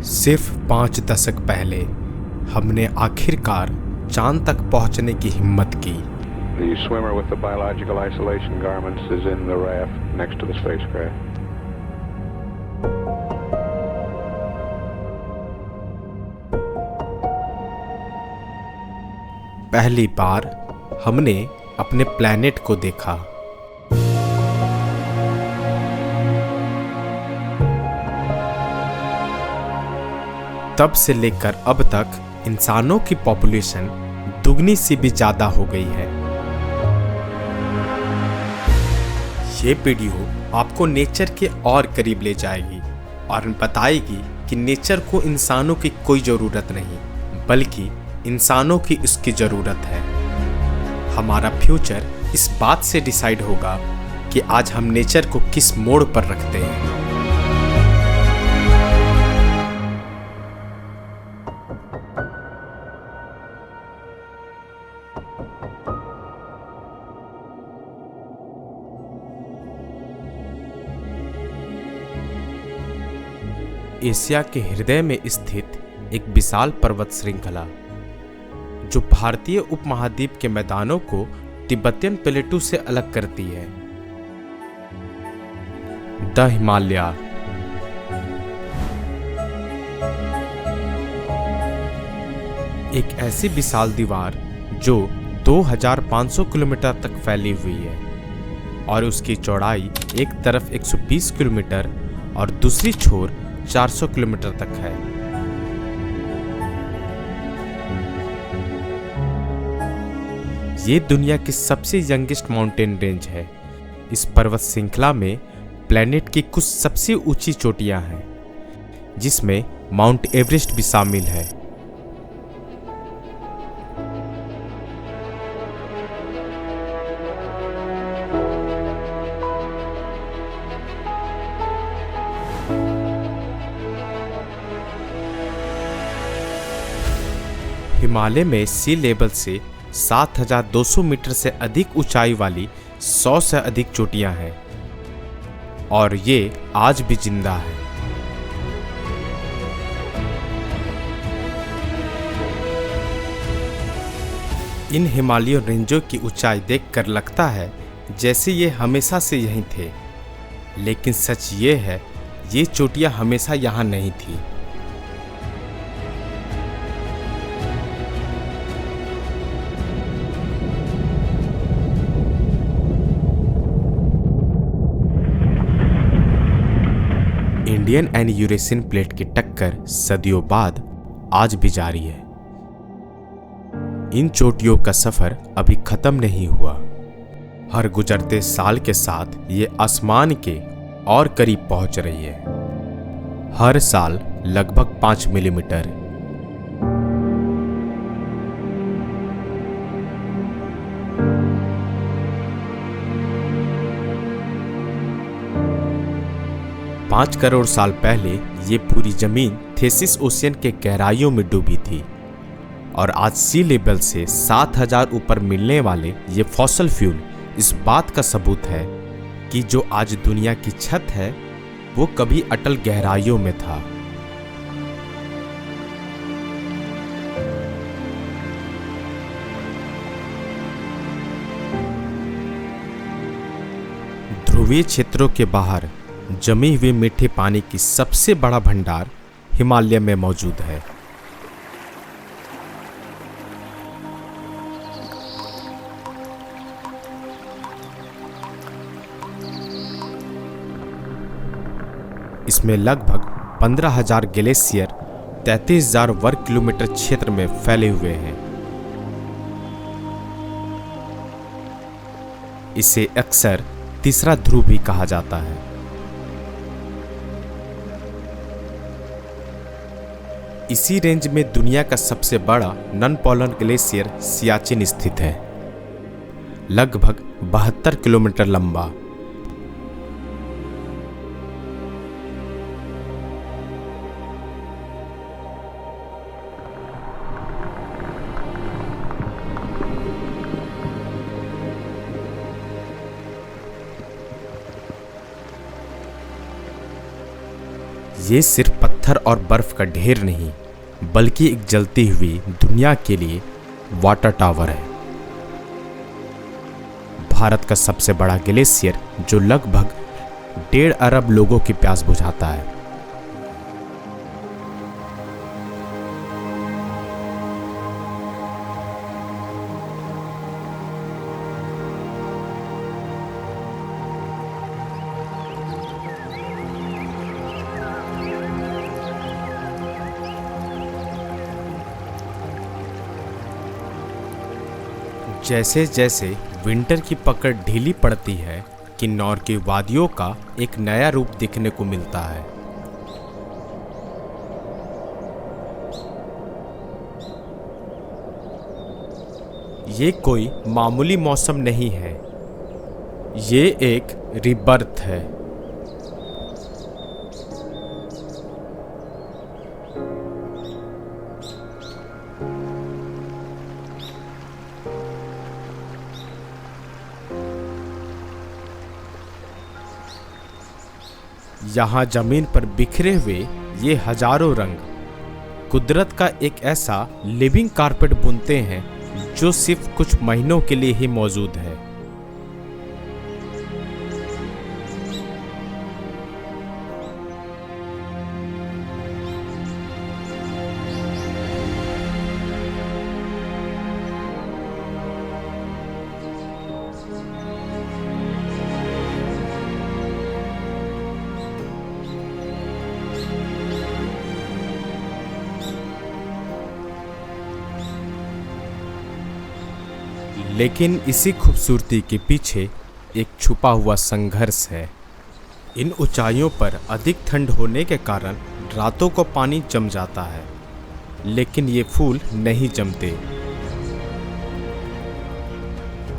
सिर्फ 5 दशक पहले हमने आखिरकार चांद तक पहुंचने की हिम्मत की। The swimmer with the biological isolation garments is in the raft next to the spacecraft. पहली बार हमने अपने प्लैनेट को देखा। तब से लेकर अब तक इंसानों की पॉपुलेशन दुगनी से भी ज्यादा हो गई है। ये वीडियो आपको नेचर के और करीब ले जाएगी और बताएगी कि नेचर को इंसानों की कोई ज़रूरत नहीं, बल्कि इंसानों की इसकी ज़रूरत है। हमारा फ्यूचर इस बात से डिसाइड होगा कि आज हम नेचर को किस मोड़ पर रखते हैं। एशिया के हृदय में स्थित एक विशाल पर्वत श्रृंखला जो भारतीय उपमहाद्वीप के मैदानों को तिब्बतियन प्लेटू से अलग करती है, द हिमालय। एक ऐसी विशाल दीवार जो 2500 किलोमीटर तक फैली हुई है और उसकी चौड़ाई एक तरफ 120 किलोमीटर और दूसरी छोर 400 किलोमीटर तक है। ये दुनिया की सबसे यंगेस्ट माउंटेन रेंज है। इस पर्वत श्रृंखला में प्लैनेट की कुछ सबसे ऊंची चोटियां हैं, जिसमें माउंट एवरेस्ट भी शामिल है। हिमालय में सी लेवल से 7200 मीटर से अधिक ऊंचाई वाली 100 से अधिक चोटियां हैं और ये आज भी जिंदा है। इन हिमालय रेंजों की ऊंचाई देखकर लगता है जैसे ये हमेशा से यहीं थे, लेकिन सच ये है ये चोटियां हमेशा यहाँ नहीं थी। इंडियन एंड यूरेशियन प्लेट की टक्कर सदियों बाद आज भी जारी है। इन चोटियों का सफर अभी खत्म नहीं हुआ। हर गुजरते साल के साथ ये आसमान के और करीब पहुंच रही है। हर साल लगभग 5 मिलीमीटर। पाँच करोड़ साल पहले ये पूरी जमीन थेसिस ओशियन के गहराइयों में डूबी थी और आज सी लेवल से 7000 ऊपर मिलने वाले ये फॉसल फ्यूल इस बात का सबूत है कि जो आज दुनिया की छत है वो कभी अटल गहराइयों में था। ध्रुवीय क्षेत्रों के बाहर जमी हुए मीठे पानी की सबसे बड़ा भंडार हिमालय में मौजूद है। इसमें लगभग 15,000 ग्लेशियर 33,000 वर्ग किलोमीटर क्षेत्र में फैले हुए हैं। इसे अक्सर तीसरा ध्रुव भी कहा जाता है। इसी रेंज में दुनिया का सबसे बड़ा नॉन पोलर ग्लेशियर सियाचिन स्थित है, लगभग 72 किलोमीटर लंबा। ये सिर्फ पत्थर और बर्फ का ढेर नहीं, बल्कि एक जलती हुई दुनिया के लिए वाटर टावर है। भारत का सबसे बड़ा ग्लेशियर जो लगभग 1.5 अरब लोगों की प्यास बुझाता है। जैसे जैसे विंटर की पकड़ ढीली पड़ती है, किन्नौर की वादियों का एक नया रूप दिखने को मिलता है। ये कोई मामूली मौसम नहीं है, ये एक रिबर्थ है। यहाँ जमीन पर बिखरे हुए ये हजारों रंग कुदरत का एक ऐसा लिविंग कारपेट बुनते हैं जो सिर्फ कुछ महीनों के लिए ही मौजूद है। लेकिन इसी खूबसूरती के पीछे एक छुपा हुआ संघर्ष है। इन ऊंचाइयों पर अधिक ठंड होने के कारण रातों को पानी जम जाता है, लेकिन ये फूल नहीं जमते।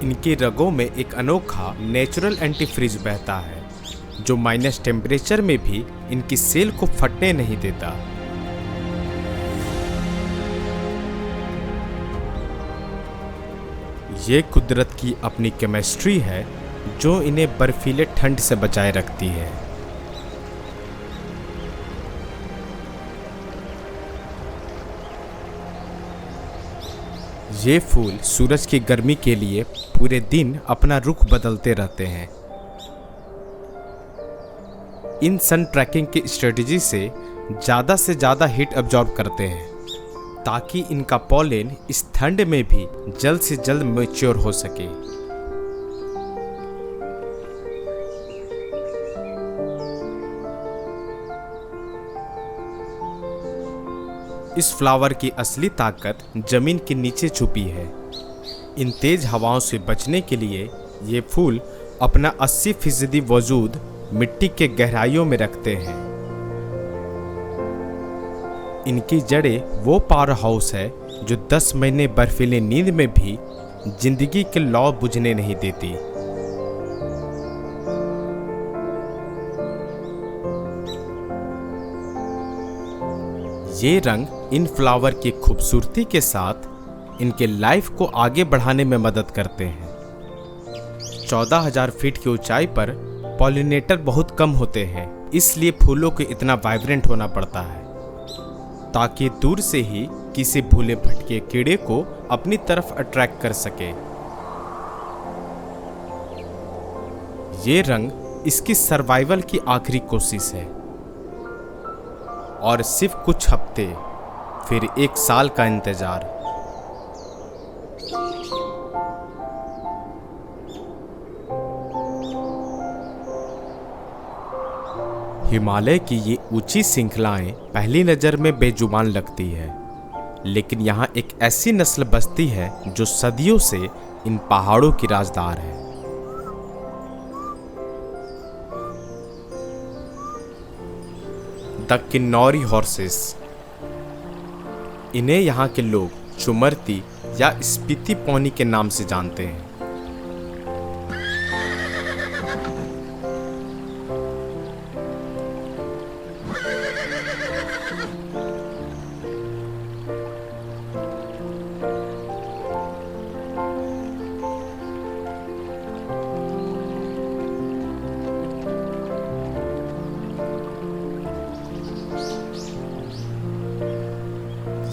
इनकी रगों में एक अनोखा नेचुरल एंटीफ्रीज बहता है जो माइनस टेम्परेचर में भी इनकी सेल को फटने नहीं देता। ये कुदरत की अपनी केमिस्ट्री है जो इन्हें बर्फीले ठंड से बचाए रखती है। ये फूल सूरज की गर्मी के लिए पूरे दिन अपना रुख बदलते रहते हैं। इन सन ट्रैकिंग की स्ट्रेटजी से ज़्यादा हीट अब्जॉर्ब करते हैं ताकि इनका पॉलेन इस ठंड में भी जल्द से जल्द मैच्योर हो सके। इस फ्लावर की असली ताकत जमीन के नीचे छुपी है। इन तेज हवाओं से बचने के लिए ये फूल अपना 80% वजूद मिट्टी के गहराइयों में रखते हैं। इनकी जड़ें वो पावर हाउस है जो 10 महीने बर्फीली नींद में भी जिंदगी के लौ बुझने नहीं देती। ये रंग इन फ्लावर की खूबसूरती के साथ इनके लाइफ को आगे बढ़ाने में मदद करते हैं। 14,000 फीट की ऊंचाई पर पॉलिनेटर बहुत कम होते हैं, इसलिए फूलों को इतना वाइब्रेंट होना पड़ता है ताकि दूर से ही किसी भूले भटके कीड़े को अपनी तरफ अट्रैक्ट कर सके। ये रंग इसकी सर्वाइवल की आखिरी कोशिश है और सिर्फ कुछ हफ्ते, फिर 1 साल का इंतजार। हिमालय की ये ऊंची श्रृंखलाएं पहली नज़र में बेजुबान लगती है, लेकिन यहाँ एक ऐसी नस्ल बसती है जो सदियों से इन पहाड़ों की राजदार है। द किन्नौरी हॉर्सेस, इन्हें यहाँ के लोग चुमरती या स्पीति पौनी के नाम से जानते हैं।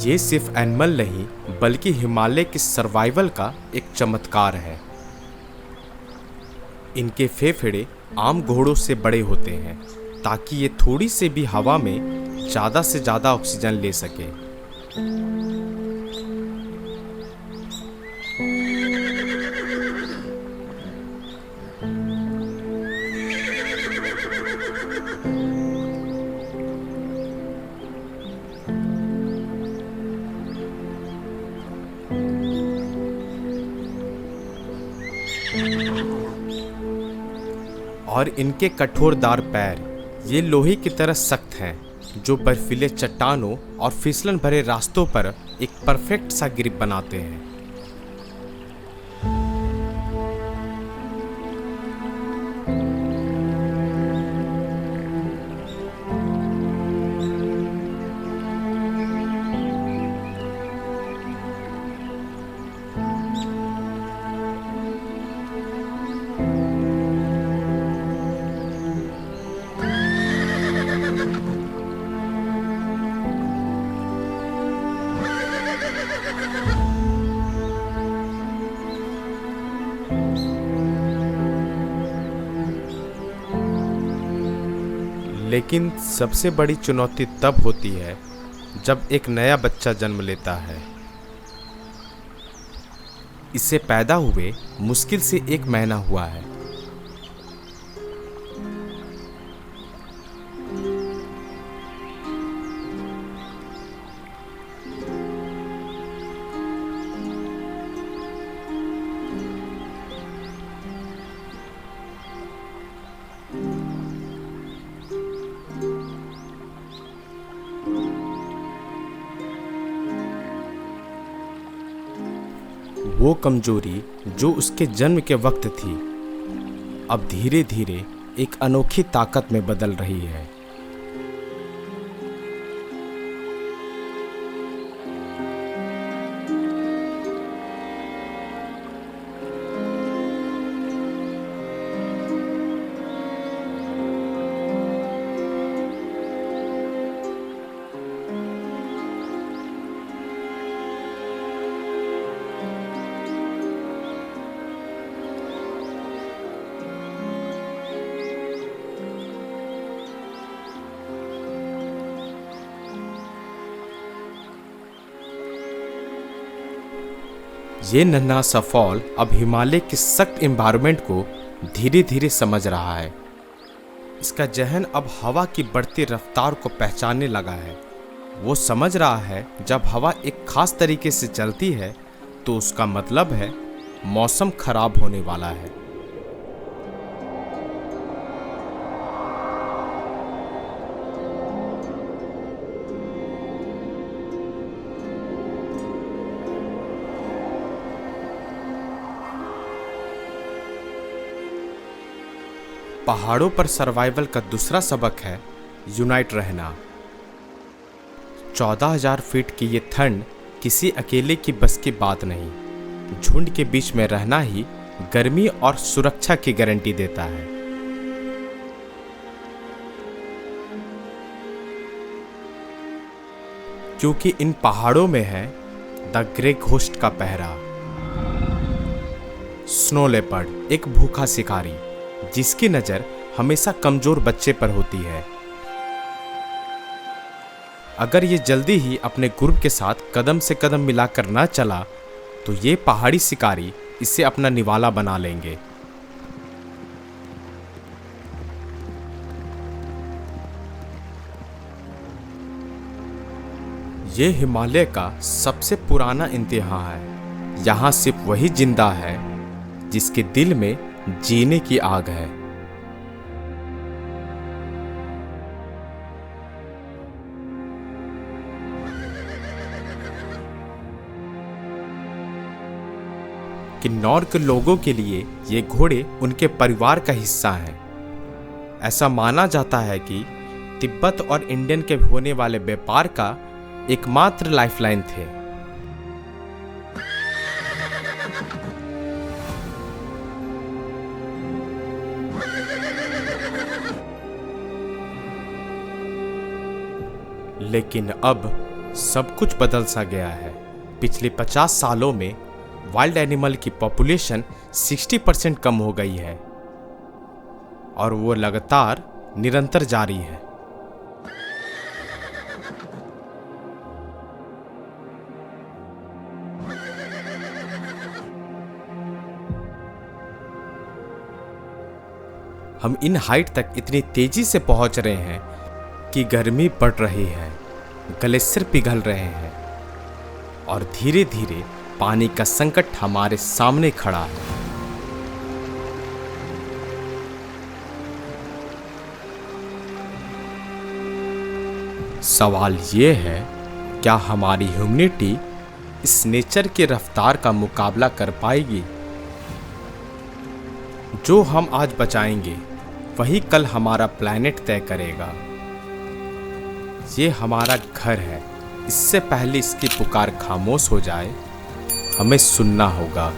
ये सिर्फ एनिमल नहीं बल्कि हिमालय की सर्वाइवल का एक चमत्कार है। इनके फेफड़े आम घोड़ों से बड़े होते हैं ताकि ये थोड़ी से भी हवा में ज़्यादा से ज़्यादा ऑक्सीजन ले सके। और इनके कठोरदार पैर ये लोहे की तरह सख्त हैं जो बर्फीले चट्टानों और फिसलन भरे रास्तों पर एक परफेक्ट सा ग्रिप बनाते हैं। लेकिन सबसे बड़ी चुनौती तब होती है जब एक नया बच्चा जन्म लेता है। इसे पैदा हुए मुश्किल से 1 महीना हुआ है। वो कमजोरी जो उसके जन्म के वक्त थी अब धीरे धीरे एक अनोखी ताकत में बदल रही है। ये नन्हा सा फॉल अब हिमालय के सख्त एनवायरनमेंट को धीरे धीरे समझ रहा है। इसका जहन अब हवा की बढ़ती रफ्तार को पहचानने लगा है। वो समझ रहा है जब हवा एक खास तरीके से चलती है तो उसका मतलब है मौसम खराब होने वाला है। पहाड़ों पर सर्वाइवल का दूसरा सबक है यूनाइट रहना। 14,000 फीट की ये ठंड किसी अकेले की बस की बात नहीं। झुंड के बीच में रहना ही गर्मी और सुरक्षा की गारंटी देता है। क्योंकि इन पहाड़ों में है द ग्रे घोस्ट का पहरा। स्नो लेपर्ड, एक भूखा शिकारी जिसकी नजर हमेशा कमजोर बच्चे पर होती है। अगर ये जल्दी ही अपने ग्रुप के साथ कदम से कदम मिलाकर ना चला तो ये पहाड़ी शिकारी इसे अपना निवाला बना लेंगे। ये हिमालय का सबसे पुराना इंतहा है। यहाँ सिर्फ वही जिंदा है जिसके दिल में जीने की आग है। किन्नौर के लोगों के लिए ये घोड़े उनके परिवार का हिस्सा हैं। ऐसा माना जाता है कि तिब्बत और इंडियन के होने वाले व्यापार का एकमात्र लाइफलाइन थे। लेकिन अब सब कुछ बदल सा गया है। पिछले 50 सालों में वाइल्ड एनिमल की पॉपुलेशन 60% कम हो गई है और वो लगातार निरंतर जारी है। हम इन हाइट तक इतनी तेजी से पहुंच रहे हैं कि गर्मी बढ़ रही है, ग्लेशियर पिघल रहे हैं और धीरे धीरे पानी का संकट हमारे सामने खड़ा है। सवाल ये है, क्या हमारी ह्यूमैनिटी इस नेचर के रफ्तार का मुकाबला कर पाएगी? जो हम आज बचाएंगे वही कल हमारा प्लैनेट तय करेगा। ये हमारा घर है। इससे पहले इसकी पुकार खामोश हो जाए, हमें सुनना होगा।